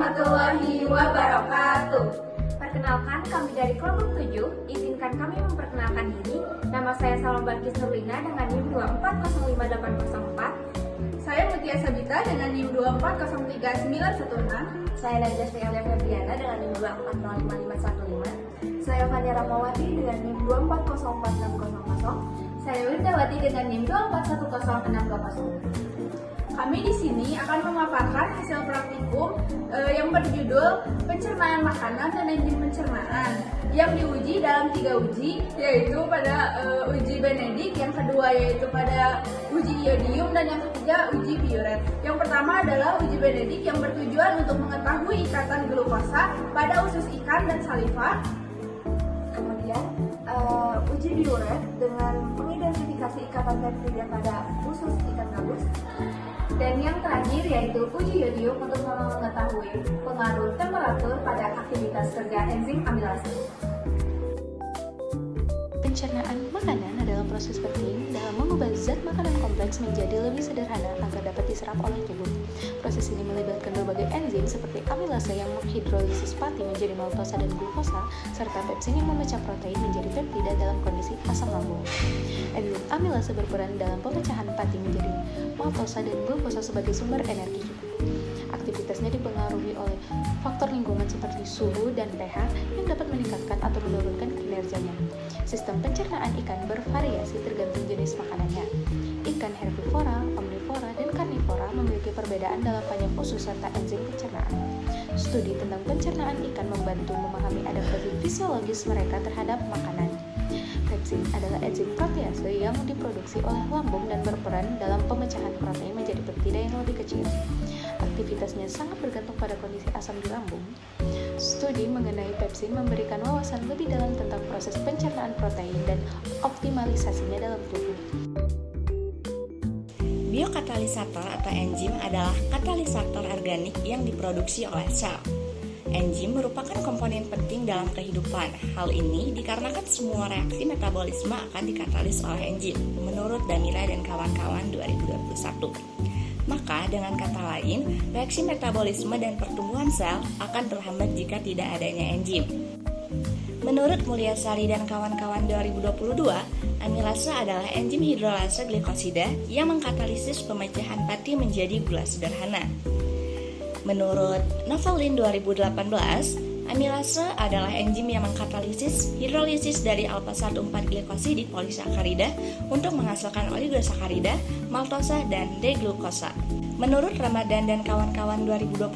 warahmatullahi wabarakatuh. Perkenalkan, kami dari kelompok 7. Izinkan kami memperkenalkan diri. Nama saya Salma Balkis Nurlina dengan NIM 2405804. Saya Mutia Sabita dengan NIM 2403916. Saya Najwa Srialia Febriana dengan NIM 2405515. Saya Fania Ramawati dengan NIM 2404600. Saya Windawati dengan NIM 2410620. Kami di sini akan memaparkan hasil praktikum yang berjudul pencernaan makanan dan enzim pencernaan yang diuji dalam 3 uji, yaitu pada uji Benedict, yang kedua yaitu pada uji iodium, dan yang ketiga uji Biuret. Yang pertama adalah uji Benedict yang bertujuan untuk mengetahui ikatan glukosa pada usus ikan dan saliva. Kemudian uji Biuret dengan mengidentifikasi ikatan peptida pada usus ikan gabus. Dan yang terakhir yaitu uji iodium untuk mengetahui pengaruh temperatur pada aktivitas kerja enzim amilase. Pencernaan makanan adalah proses penting dalam mengubah zat makanan kompleks menjadi lebih sederhana agar dapat diserap oleh tubuh. Proses ini melibatkan berbagai enzim seperti amilase yang menghidrolisis pati menjadi maltosa dan glukosa, serta pepsin yang memecah protein menjadi peptida dalam kondisi asam lambung. Enzim amilase berperan dalam pemecahan pati menjadi maltosa dan glukosa sebagai sumber energi. Aktivitasnya dipengaruhi oleh faktor lingkungan seperti suhu dan pH yang dapat meningkatkan atau menurunkan kinerjanya. Sistem pencernaan ikan bervariasi tergantung jenis makanannya. Ikan herbivora, omnivora, dan karnivora memiliki perbedaan dalam panjang usus serta enzim pencernaan. Studi tentang pencernaan ikan membantu memahami adaptasi fisiologis mereka terhadap makanan. Pepsin adalah enzim protease yang diproduksi oleh lambung dan berperan dalam pemecahan protein menjadi peptida yang lebih kecil. Aktivitasnya sangat bergantung pada kondisi asam di lambung. Studi mengenai pepsin memberikan wawasan lebih dalam tentang proses pencernaan protein dan optimalisasinya dalam tubuh. Biokatalisator atau enzim adalah katalisator organik yang diproduksi oleh sel. Enzim merupakan komponen penting dalam kehidupan. Hal ini dikarenakan semua reaksi metabolisme akan dikatalis oleh enzim, menurut Damira dan kawan-kawan 2021. Maka dengan kata lain, reaksi metabolisme dan pertumbuhan sel akan terhambat jika tidak adanya enzim. Menurut Mulyasari dan kawan-kawan 2022, amilase adalah enzim hidrolase glikosida yang mengkatalisis pemecahan pati menjadi gula sederhana. Menurut Novelin 2018, amilase adalah enzim yang mengkatalisis hidrolisis dari alpha-1,4-glikosid polisakarida untuk menghasilkan oligosakarida, maltosa, dan D-glukosa. Menurut Ramadan dan kawan-kawan 2021,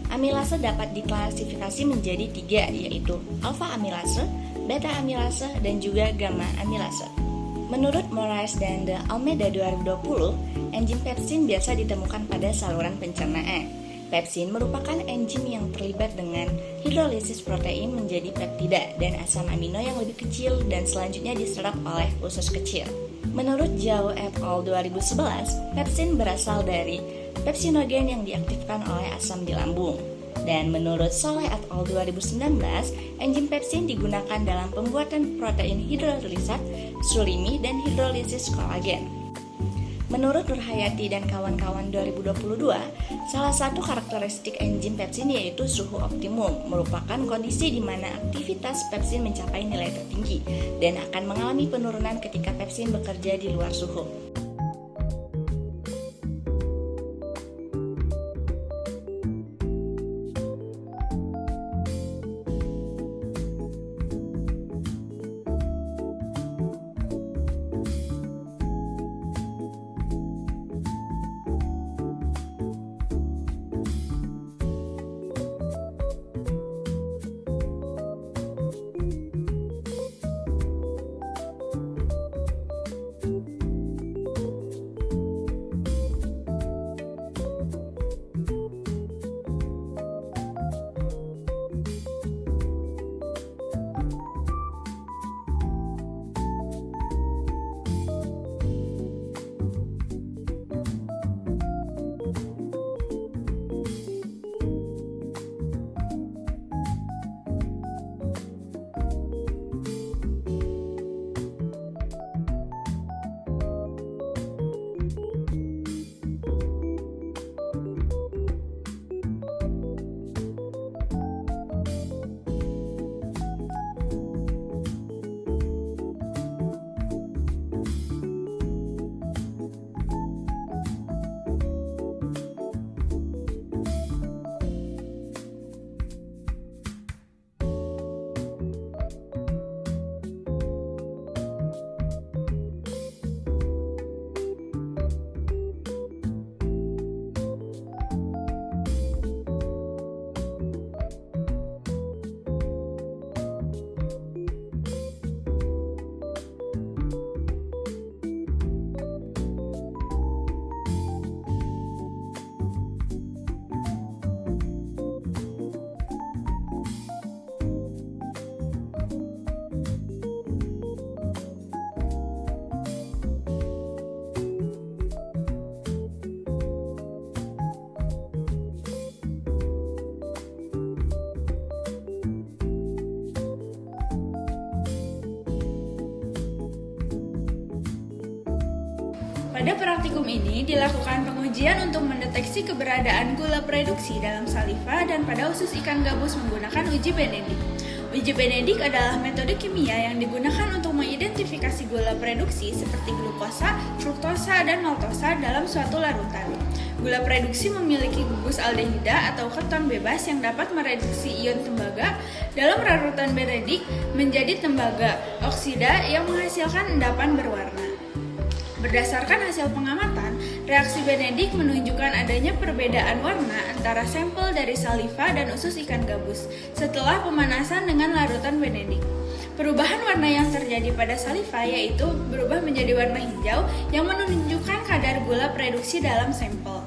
amilase dapat diklasifikasi menjadi 3, yaitu alpha-amilase, beta-amilase, dan juga gamma-amilase. Menurut Moraes dan De Almeida 2020, enzim pepsin biasa ditemukan pada saluran pencernaan. Pepsin merupakan enzim yang terlibat dengan hidrolisis protein menjadi peptida dan asam amino yang lebih kecil dan selanjutnya diserap oleh usus kecil. Menurut Zhao et al. 2011, pepsin berasal dari pepsinogen yang diaktifkan oleh asam di lambung. Dan menurut Soleh et al. 2019, enzim pepsin digunakan dalam pembuatan protein hidrolisat, surimi, dan hidrolisis kolagen. Menurut Nurhayati dan kawan-kawan 2022, salah satu karakteristik enzim pepsin yaitu suhu optimum, merupakan kondisi di mana aktivitas pepsin mencapai nilai tertinggi dan akan mengalami penurunan ketika pepsin bekerja di luar suhu. Pada praktikum ini dilakukan pengujian untuk mendeteksi keberadaan gula reduksi dalam saliva dan pada usus ikan gabus menggunakan uji Benedict. Uji Benedict adalah metode kimia yang digunakan untuk mengidentifikasi gula reduksi seperti glukosa, fruktosa, dan maltosa dalam suatu larutan. Gula reduksi memiliki gugus aldehida atau keton bebas yang dapat mereduksi ion tembaga dalam larutan Benedict menjadi tembaga oksida yang menghasilkan endapan berwarna. Berdasarkan hasil pengamatan, reaksi Benedict menunjukkan adanya perbedaan warna antara sampel dari saliva dan usus ikan gabus setelah pemanasan dengan larutan Benedict. Perubahan warna yang terjadi pada saliva yaitu berubah menjadi warna hijau yang menunjukkan kadar gula reduksi dalam sampel.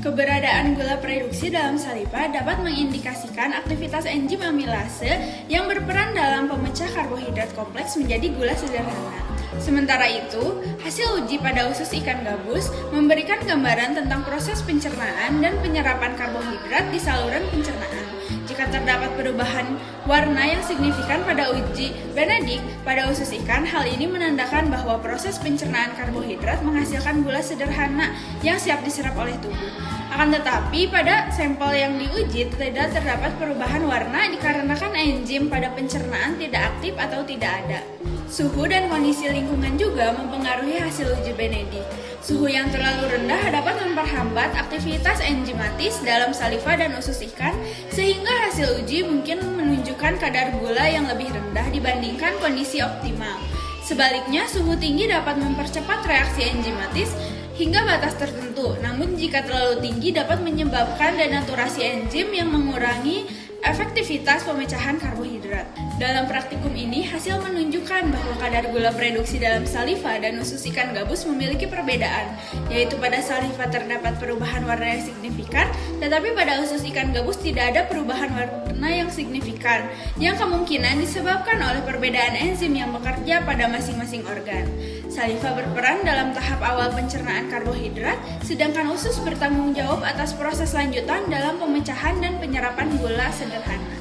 Keberadaan gula reduksi dalam saliva dapat mengindikasikan aktivitas enzim amilase yang berperan dalam pemecah karbohidrat kompleks menjadi gula sederhana. Sementara itu, hasil uji pada usus ikan gabus memberikan gambaran tentang proses pencernaan dan penyerapan karbohidrat di saluran pencernaan. Jika terdapat perubahan warna yang signifikan pada uji Benedict pada usus ikan, hal ini menandakan bahwa proses pencernaan karbohidrat menghasilkan gula sederhana yang siap diserap oleh tubuh. Akan tetapi, pada sampel yang diuji tidak terdapat perubahan warna dikarenakan enzim pada pencernaan tidak aktif atau tidak ada. Suhu dan kondisi lingkungan juga mempengaruhi hasil uji Benedict. Suhu yang terlalu rendah dapat memperhambat aktivitas enzimatis dalam saliva dan usus ikan, sehingga hasil uji mungkin menunjukkan kadar gula yang lebih rendah dibandingkan kondisi optimal. Sebaliknya, suhu tinggi dapat mempercepat reaksi enzimatis hingga batas tertentu, namun jika terlalu tinggi dapat menyebabkan denaturasi enzim yang mengurangi efektivitas pemecahan karbohidrat. Dalam praktikum ini, hasil menunjukkan bahwa kadar gula reduksi dalam saliva dan usus ikan gabus memiliki perbedaan, yaitu pada saliva terdapat perubahan warna yang signifikan, tetapi pada usus ikan gabus tidak ada perubahan warna yang signifikan, yang kemungkinan disebabkan oleh perbedaan enzim yang bekerja pada masing-masing organ. Saliva berperan dalam tahap awal pencernaan karbohidrat, sedangkan usus bertanggung jawab atas proses lanjutan dalam pemecahan dan penyerapan gula sederhana.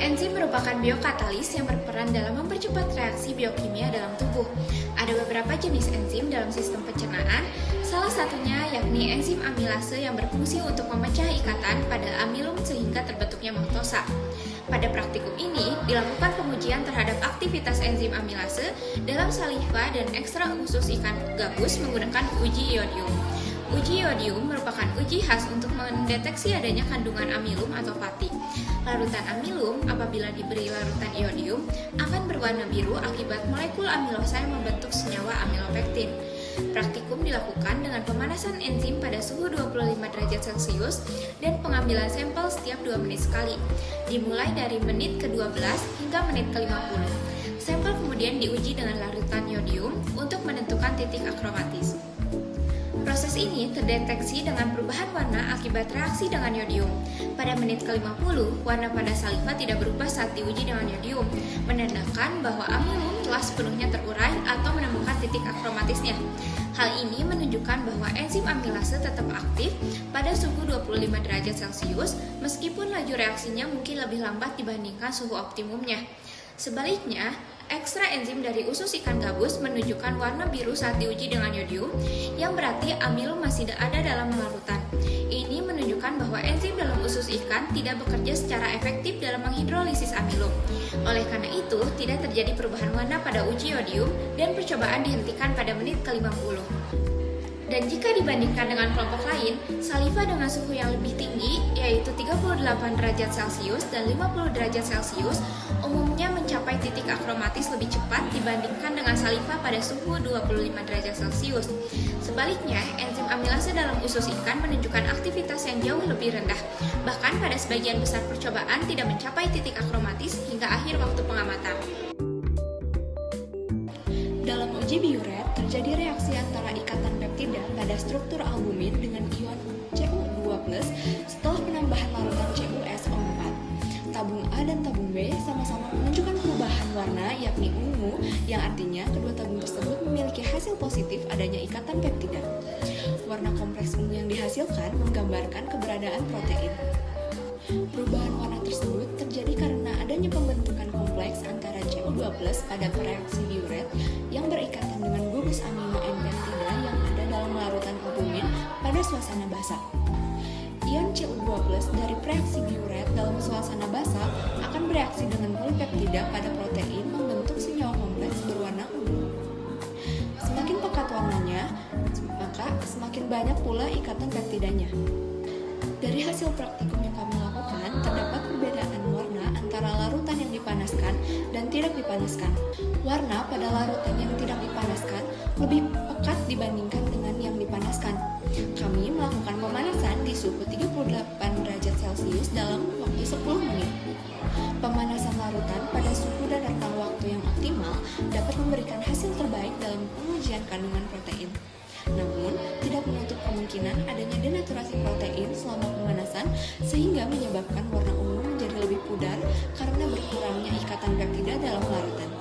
Enzim merupakan biokatalis yang berperan dalam mempercepat reaksi biokimia dalam tubuh. Ada beberapa jenis enzim dalam sistem pencernaan, salah satunya yakni enzim amilase yang berfungsi untuk memecah ikatan pada amilum sehingga terbentuknya maltosa. Pada praktikum ini, dilakukan pengujian terhadap aktivitas enzim amilase dalam saliva dan ekstra usus ikan gabus menggunakan uji iodium. Uji iodium merupakan uji khas untuk mendeteksi adanya kandungan amilum atau pati. Larutan amilum apabila diberi larutan iodium akan berwarna biru akibat molekul amilosa yang membentuk senyawa amilopektin. Praktikum dilakukan dengan pemanasan enzim pada suhu 25 derajat Celcius dan pengambilan sampel setiap 2 menit sekali, dimulai dari menit ke-12 hingga menit ke-50. Sampel kemudian diuji dengan larutan iodium untuk menentukan titik akromatis. Proses ini terdeteksi dengan perubahan warna akibat reaksi dengan yodium. Pada menit ke-50, warna pada saliva tidak berubah saat diuji dengan yodium, menandakan bahwa amilum telah sepenuhnya terurai atau menemukan titik akromatisnya. Hal ini menunjukkan bahwa enzim amilase tetap aktif pada suhu 25 derajat Celcius meskipun laju reaksinya mungkin lebih lambat dibandingkan suhu optimumnya. Sebaliknya, ekstra enzim dari usus ikan gabus menunjukkan warna biru saat diuji dengan yodium, yang berarti amilum masih ada dalam larutan. Ini menunjukkan bahwa enzim dalam usus ikan tidak bekerja secara efektif dalam menghidrolisis amilum. Oleh karena itu, tidak terjadi perubahan warna pada uji yodium dan percobaan dihentikan pada menit ke-50. Dan jika dibandingkan dengan kelompok lain, saliva dengan suhu yang lebih tinggi, yaitu 38 derajat Celcius dan 50 derajat Celcius, umumnya mencapai titik akromatis lebih cepat dibandingkan dengan saliva pada suhu 25 derajat Celcius. Sebaliknya, enzim amilase dalam usus ikan menunjukkan aktivitas yang jauh lebih rendah. Bahkan pada sebagian besar percobaan tidak mencapai titik akromatis hingga akhir waktu pengamatan. Dalam uji biuret, terjadi reaksi antara ikatan peptida pada struktur albumin dengan ion Cu2+ setelah penambahan larutan CuSO4. Tabung A dan tabung B sama-sama menunjukkan perubahan warna yakni ungu, yang artinya kedua tabung tersebut memiliki hasil positif adanya ikatan peptida. Warna kompleks ungu yang dihasilkan menggambarkan keberadaan protein. Perubahan warna tersebut terjadi karena adanya pembentukan kompleks antara Cu2+ pada reaksi biuret yang berikatan dengan suasana basah. Ion Cu2+ dari reaksi biuret dalam suasana basah akan bereaksi dengan polipeptida pada protein membentuk senyawa kompleks berwarna ungu. Semakin pekat warnanya, maka semakin banyak pula ikatan peptidanya. Dari hasil praktikum yang kami lakukan, terdapat perbedaan warna antara larutan yang dipanaskan dan tidak dipanaskan. Warna pada larutan yang tidak dipanaskan lebih pekat dibandingkan dengan yang dipanaskan. Kami melakukan pemanasan di suhu 38 derajat Celcius dalam waktu 10 menit. Pemanasan larutan pada suhu dan rentang waktu yang optimal dapat memberikan hasil terbaik dalam pengujian kandungan protein. Namun, tidak menutup kemungkinan adanya denaturasi protein selama pemanasan sehingga menyebabkan warna ungu menjadi lebih pudar karena berkurangnya ikatan peptida dalam larutan.